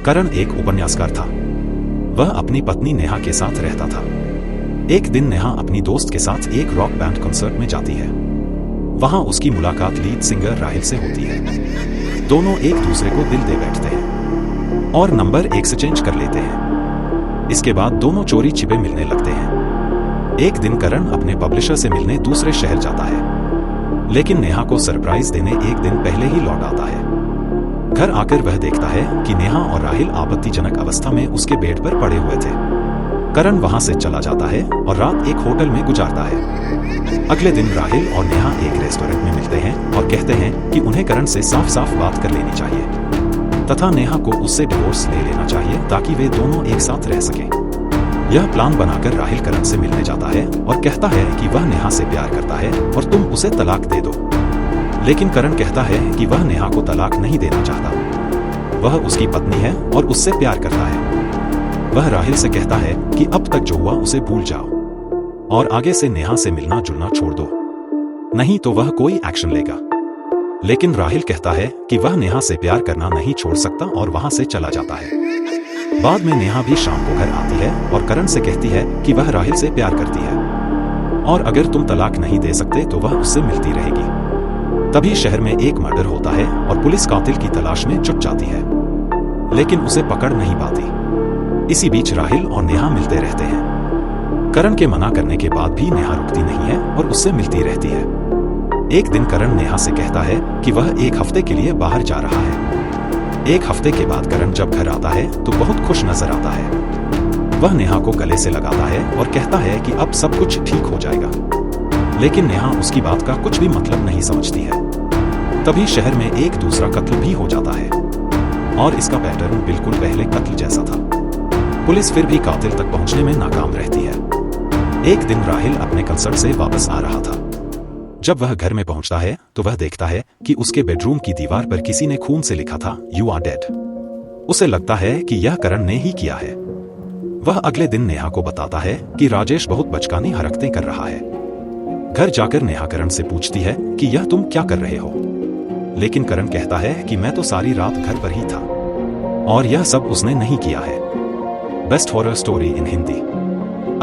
करण एक उपन्यासकार था। वह अपनी पत्नी नेहा के साथ रहता था। एक दिन नेहा अपनी दोस्त के साथ एक रॉक बैंड कॉन्सर्ट में जाती है। वहां उसकी मुलाकात लीड सिंगर राहिल से होती है। दोनों एक दूसरे को दिल दे बैठते हैं और नंबर एक्सचेंज कर लेते हैं। इसके बाद दोनों चोरी छिपे मिलने लगते हैं। एक दिन करण अपने पब्लिशर से मिलने दूसरे शहर जाता है, लेकिन नेहा को सरप्राइज देने एक दिन पहले ही लौट आता है। घर आकर वह देखता है कि नेहा और राहिल आपत्तिजनक अवस्था में उसके बेड पर पड़े हुए थे। करण वहां से चला जाता है और रात एक होटल में गुजारता है। अगले दिन राहिल और नेहा एक रेस्टोरेंट में मिलते हैं और कहते हैं कि उन्हें करण से साफ साफ बात कर लेनी चाहिए तथा नेहा को उससे डिवोर्स ले लेना चाहिए ताकि वे दोनों एक साथ रह सकें। यह प्लान बनाकर राहिल करण से मिलने जाता है और कहता है कि वह नेहा से प्यार करता है और तुम उसे तलाक दे दो। लेकिन करण कहता है कि वह नेहा को तलाक नहीं देना चाहता। वह उसकी पत्नी है और उससे प्यार करता है। वह राहिल से कहता है कि अब तक जो हुआ उसे भूल जाओ और आगे से नेहा से मिलना जुलना छोड़ दो, नहीं तो वह कोई एक्शन लेगा। लेकिन राहिल कहता है कि वह नेहा से प्यार करना नहीं छोड़ सकता और वहां से चला जाता है। बाद में नेहा भी शाम को घर आती है और करण से कहती है कि वह राहिल से प्यार करती है और अगर तुम तलाक नहीं दे सकते तो वह उससे मिलती रहेगी। तभी शहर में एक मर्डर होता है और पुलिस कातिल की तलाश में जुट जाती है, लेकिन उसे पकड़ नहीं पाती। इसी बीच राहिल और नेहा मिलते रहते हैं। करण के मना करने के बाद भी नेहा रुकती नहीं है और उससे मिलती रहती है। एक दिन करण नेहा से कहता है कि वह एक हफ्ते के लिए बाहर जा रहा है। एक हफ्ते के बाद करण जब घर आता है तो बहुत खुश नजर आता है। वह नेहा को गले से लगाता है और कहता है कि अब सब कुछ ठीक हो जाएगा। लेकिन नेहा उसकी बात का कुछ भी मतलब नहीं समझती है। तभी शहर में एक दूसरा कत्ल भी हो जाता है और इसका पैटर्न बिल्कुल पहले कत्ल जैसा था। पुलिस फिर भी कातिल तक पहुंचने में नाकाम रहती है। एक दिन राहिल अपने कंसर्ट से वापस आ रहा था। जब वह घर में पहुंचता है तो वह देखता है कि उसके बेडरूम की दीवार पर किसी ने खून से लिखा था यू आर डेड। उसे लगता है कि यह करण ने ही किया है। वह अगले दिन नेहा को बताता है कि राजेश बहुत बचकानी हरकतें कर रहा है। घर जाकर नेहा करण से पूछती है कि यह तुम क्या कर रहे हो, लेकिन करण कहता है कि मैं तो सारी रात घर पर ही था और यह सब उसने नहीं किया है। Best horror story in Hindi.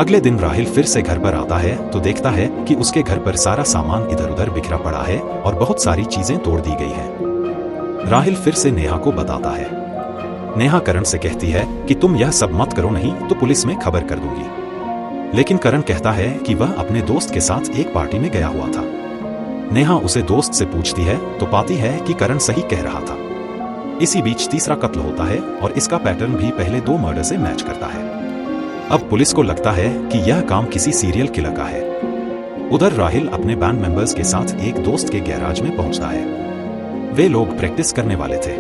अगले दिन राहिल फिर से घर पर आता है तो देखता है कि उसके घर पर सारा सामान इधर उधर बिखरा पड़ा है और बहुत सारी चीजें तोड़ दी गई हैं। राहिल फिर से नेहा को बताता है। नेहा करण से कहती है कि तुम यह सब मत करो, नहीं तो पुलिस में खबर कर दूंगी। लेकिन करण कहता है कि वह अपने दोस्त के साथ एक पार्टी में गया हुआ था। नेहा उसे दोस्त से पूछती है तो पाती है कि करण सही कह रहा था। इसी बीच तीसरा कत्ल होता है और इसका पैटर्न भी पहले दो मर्डर से मैच करता है। अब पुलिस को लगता है कि यह काम किसी सीरियल किलर का है। उधर राहिल अपने बैंड मेंबर्स के साथ एक दोस्त के गैराज में पहुंचता है। वे लोग प्रैक्टिस करने वाले थे।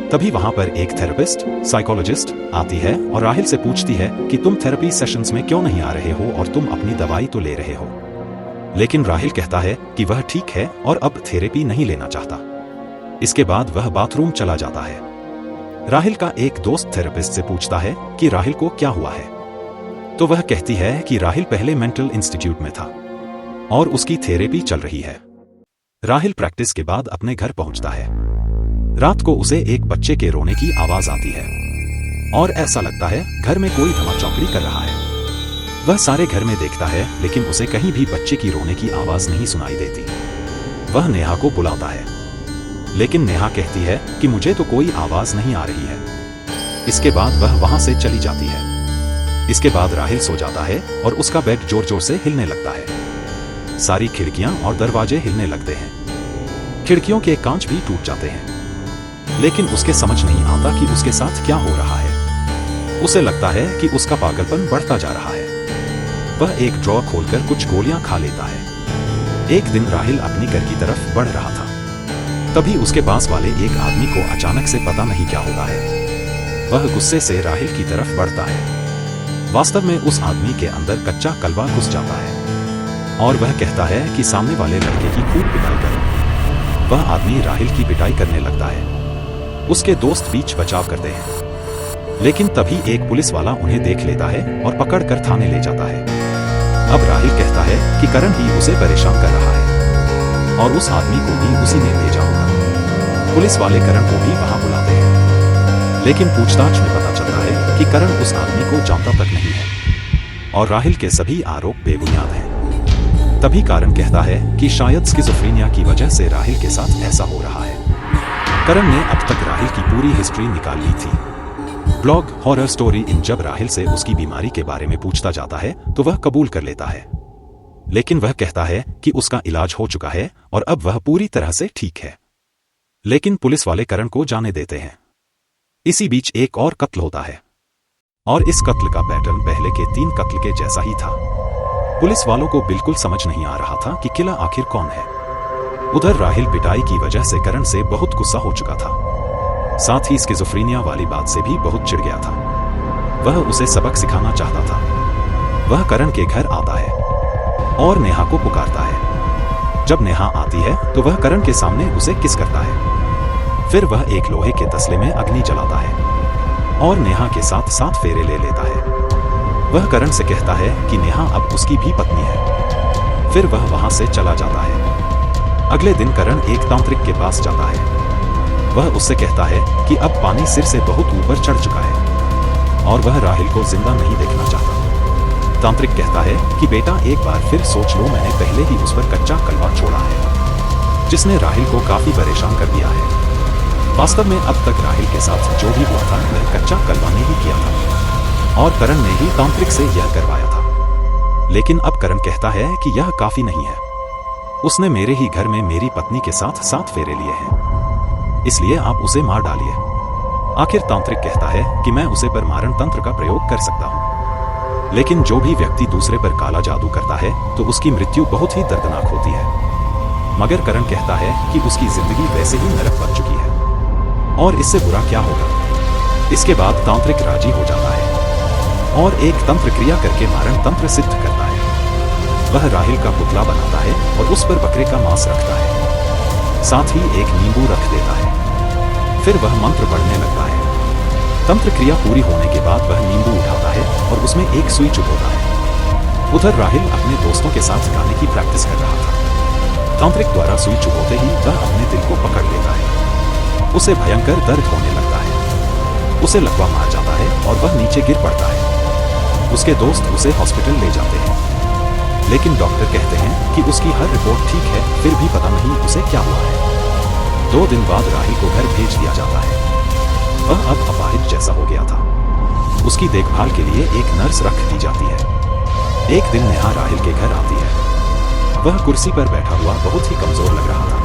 तभी वहां पर एक थेरेपिस्ट साइकोलॉजिस्ट आती है और राहिल से पूछती है कि तुम थेरेपी सेशंस में क्यों नहीं आ रहे हो और तुम अपनी दवाई तो ले रहे हो। लेकिन राहिल कहता है कि वह ठीक है और अब थेरेपी नहीं लेना चाहता। इसके बाद वह बाथरूम चला जाता है। राहिल का एक दोस्त थेरेपिस्ट से पूछता है कि राहिल को क्या हुआ है, तो वह कहती है कि राहिल पहले मेंटल इंस्टीट्यूट में था और उसकी थेरेपी चल रही है। राहिल प्रैक्टिस के बाद अपने घर पहुंचता है। रात को उसे एक बच्चे के रोने की आवाज आती है और ऐसा लगता है घर में कोई धमाचौकड़ी कर रहा है। वह सारे घर में देखता है लेकिन उसे कहीं भी बच्चे की रोने की आवाज नहीं सुनाई देती। वह नेहा को बुलाता है, लेकिन नेहा कहती है कि मुझे तो कोई आवाज नहीं आ रही है। इसके बाद वह वहां से चली जाती है। इसके बाद राहिल सो जाता है और उसका बेड जोर जोर से हिलने लगता है। सारी खिड़कियां और दरवाजे हिलने लगते हैं। खिड़कियों के कांच भी टूट जाते हैं। लेकिन उसके समझ नहीं आता कि उसके साथ क्या हो रहा है। उसे लगता है कि उसका पागलपन बढ़ता जा रहा है। वह एक ड्रॉर खोलकर कुछ गोलियां खा लेता है। एक दिन राहिल अपनी घर की तरफ बढ़ रहा था। तभी उसके पास वाले एक आदमी को अचानक से पता नहीं क्या होता है। वह गुस्से से राहिल की तरफ बढ़ता है। वास्तव में उस आदमी के अंदर कच्चा कलवा घुस जाता है और वह कहता है कि सामने वाले लड़के की खूब पिटाई करो। वह आदमी राहिल की पिटाई करने लगता है। उसके दोस्त बीच बचाव करते हैं, लेकिन तभी एक पुलिस वाला उन्हें देख लेता है और पकड़कर थाने ले जाता है। अब राहिल कहता है कि करण ही उसे परेशान कर रहा है और उस आदमी को भी उसी ने भेजा होगा। पुलिस वाले करण को भी वहां बुलाते हैं, लेकिन पूछताछ में पता चलता है कि करण उस आदमी को जानता तक नहीं है और राहिल के सभी आरोप बेबुनियाद हैं। तभी करण कहता है कि शायद स्किज़ोफ्रेनिया की वजह से राहिल के साथ ऐसा हो रहा है। करण ने अब तक राहिल की पूरी हिस्ट्री निकाल ली थी। ब्लॉग हॉरर स्टोरी इन जब राहिल से उसकी बीमारी के बारे में पूछता जाता है तो वह कबूल कर लेता है, लेकिन वह कहता है कि उसका इलाज हो चुका है और अब वह पूरी तरह से ठीक है। लेकिन पुलिस वाले करण को जाने देते हैं। इसी बीच एक और कत्ल होता है और इस कत्ल का पैटर्न पहले के 3 कत्ल के जैसा ही था। पुलिस वालों को बिल्कुल समझ नहीं आ रहा था कि किला आखिर कौन है। उधर राहिल पिटाई की वजह से करण से बहुत गुस्सा हो चुका था, साथ ही स्किज़ोफ्रेनिया वाली बात से भी बहुत चिढ़ गया था। वह उसे सबक सिखाना चाहता था। वह करण के घर आता है और नेहा को पुकारता है। जब नेहा आती है तो वह करण के सामने उसे किस करता है। फिर वह एक लोहे के तसले में अग्नि जलाता है और नेहा के साथ 7 फेरे ले लेता है। वह करण से कहता है कि नेहा अब उसकी भी पत्नी है। फिर वह वहां से चला जाता है। अगले दिन करण एक तांत्रिक के पास जाता है। वह उससे कहता है कि अब पानी सिर से बहुत ऊपर चढ़ चुका है और वह राहिल को जिंदा नहीं देखना चाहता। तांत्रिक कहता है कि बेटा एक बार फिर सोच लो, मैंने पहले ही उस पर कच्चा कलवा छोड़ा है जिसने राहिल को काफी परेशान कर दिया है। वास्तव में अब तक राहिल के साथ जो भी हुआ था वह कच्चा कलवा ने ही किया था और करण ने ही तांत्रिक से यह करवाया था। लेकिन अब करण कहता है कि यह काफी नहीं है। उसने मेरे ही घर में मेरी पत्नी के साथ 7 फेरे लिए हैं, इसलिए आप उसे मार डालिए। आखिर तांत्रिक कहता है कि मैं उसे पर मारण तंत्र का प्रयोग कर सकता हूँ, लेकिन जो भी व्यक्ति दूसरे पर काला जादू करता है तो उसकी मृत्यु बहुत ही दर्दनाक होती है। मगर करण कहता है कि उसकी जिंदगी वैसे ही नरक बन चुकी है और इससे बुरा क्या होगा। इसके बाद तांत्रिक राजी हो जाता है और एक तंत्र क्रिया करके मारण तंत्र सिद्ध करता है। वह राहिल का पुतला बनाता है और उस पर बकरे का मांस रखता है, साथ ही एक नींबू रख देता है। फिर वह मंत्र पढ़ने लगता है। तंत्र क्रिया पूरी होने के बाद वह नींबू उठाता है और उसमें एक सुई चुभोता है। उधर राहिल अपने दोस्तों के साथ गाने की प्रैक्टिस कर रहा था। तांत्रिक द्वारा सुई चुभोते ही वह अपने दिल को पकड़ लेता है। उसे भयंकर दर्द होने लगता है। उसे लकवा मार जाता है और वह नीचे गिर पड़ता है। उसके दोस्त उसे हॉस्पिटल ले जाते हैं, लेकिन डॉक्टर कहते हैं कि उसकी हर रिपोर्ट ठीक है, फिर भी पता नहीं उसे क्या हुआ है। 2 दिन बाद राहिल को घर भेज दिया जाता है। वह अब अपाहिज जैसा हो गया था। उसकी देखभाल के लिए एक नर्स रख दी जाती है। एक दिन नेहा राहिल के घर आती है। वह कुर्सी पर बैठा हुआ बहुत ही कमजोर लग रहा था।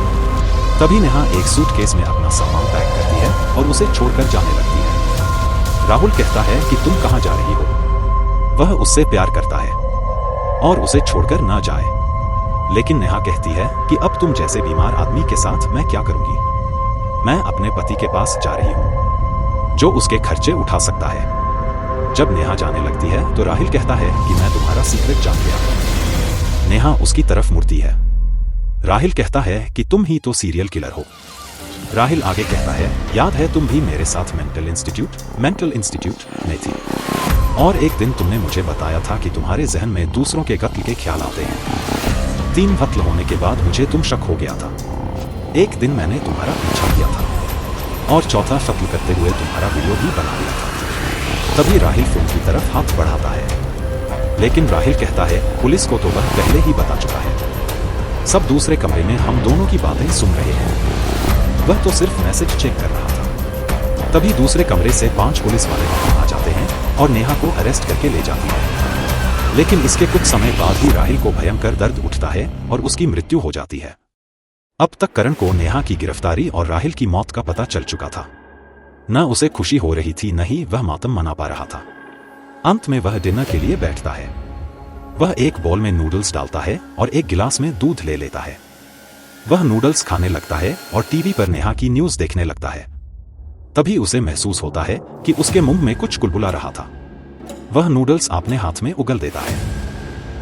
तभी नेहा एक सूटकेस में अपना सामान पैक करती है और उसे छोड़कर जाने लगती है। राहुल कहता है कि तुम कहां जा रही हो। वह उससे प्यार करता है और उसे छोड़कर ना जाए, लेकिन नेहा कहती है कि अब तुम जैसे बीमार आदमी के साथ मैं क्या करूंगी। मैं अपने पति के पास जा रही हूं जो उसके खर्चे उठा सकता है। जब नेहा जाने लगती है तो राहिल कहता है कि मैं तुम्हारा सीक्रेट जान गया। नेहा उसकी तरफ मुड़ती है। राहिल कहता है कि तुम ही तो सीरियल किलर हो। राहिल आगे कहता है, याद है तुम भी मेरे साथ मेंटल इंस्टीट्यूट में थी और एक दिन तुमने मुझे बताया था कि तुम्हारे जहन में दूसरों के कत्ल के ख्याल आते हैं। 3 कत्ल होने के बाद मुझे तुम शक हो गया था। एक दिन मैंने तुम्हारा पीछा किया था और चौथा कत्ल करते हुए तुम्हारा वीडियो भी बना लिया था। तभी राहिल फोन की तरफ हाथ बढ़ाता है, लेकिन राहिल कहता है पुलिस को तो वह पहले ही बता चुका है। सब दूसरे कमरे में हम दोनों की बातें सुन रहे हैं। वह तो सिर्फ मैसेज चेक कर रहा था। तभी दूसरे कमरे से 5 पुलिस वाले वहां आ जाते हैं और नेहा को अरेस्ट करके ले जाती है। लेकिन इसके कुछ समय बाद ही राहिल को भयंकर दर्द उठता है और उसकी मृत्यु हो जाती है। अब तक करण को नेहा की गिरफ्तारी और राहिल की मौत का पता चल चुका था। न उसे खुशी हो रही थी, न ही वह मातम मना पा रहा था। अंत में वह डिनर के लिए बैठता है। वह एक बोल में नूडल्स डालता है और एक गिलास में दूध ले लेता है। वह नूडल्स खाने लगता है और टीवी पर नेहा की न्यूज देखने लगता है। तभी उसे महसूस होता है कि उसके मुंह में कुछ कुलबुला रहा था। वह नूडल्स अपने हाथ में उगल देता है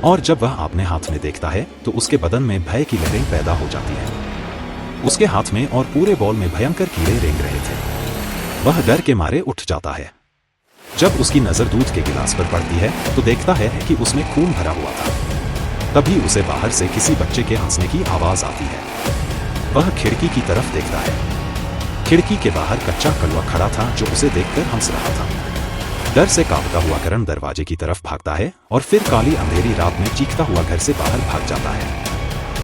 और जब वह अपने हाथ में देखता है तो उसके बदन में भय की लहरें पैदा हो जाती हैं। उसके हाथ में और पूरे बॉल में भयंकर कीड़े रेंग रहे थे। वह डर के मारे उठ जाता है। जब उसकी नजर दूध के गिलास पर पड़ती है तो देखता है कि उसमें खून भरा हुआ था। तभी उसे बाहर से किसी बच्चे के हंसने की आवाज आती है। वह खिड़की की तरफ देखता है। खिड़की के बाहर कच्चा कलवा खड़ा था जो उसे देखकर हंस रहा था। डर से कांपता हुआ करण दरवाजे की तरफ भागता है और फिर काली अंधेरी रात में चीखता हुआ घर से बाहर भाग जाता है।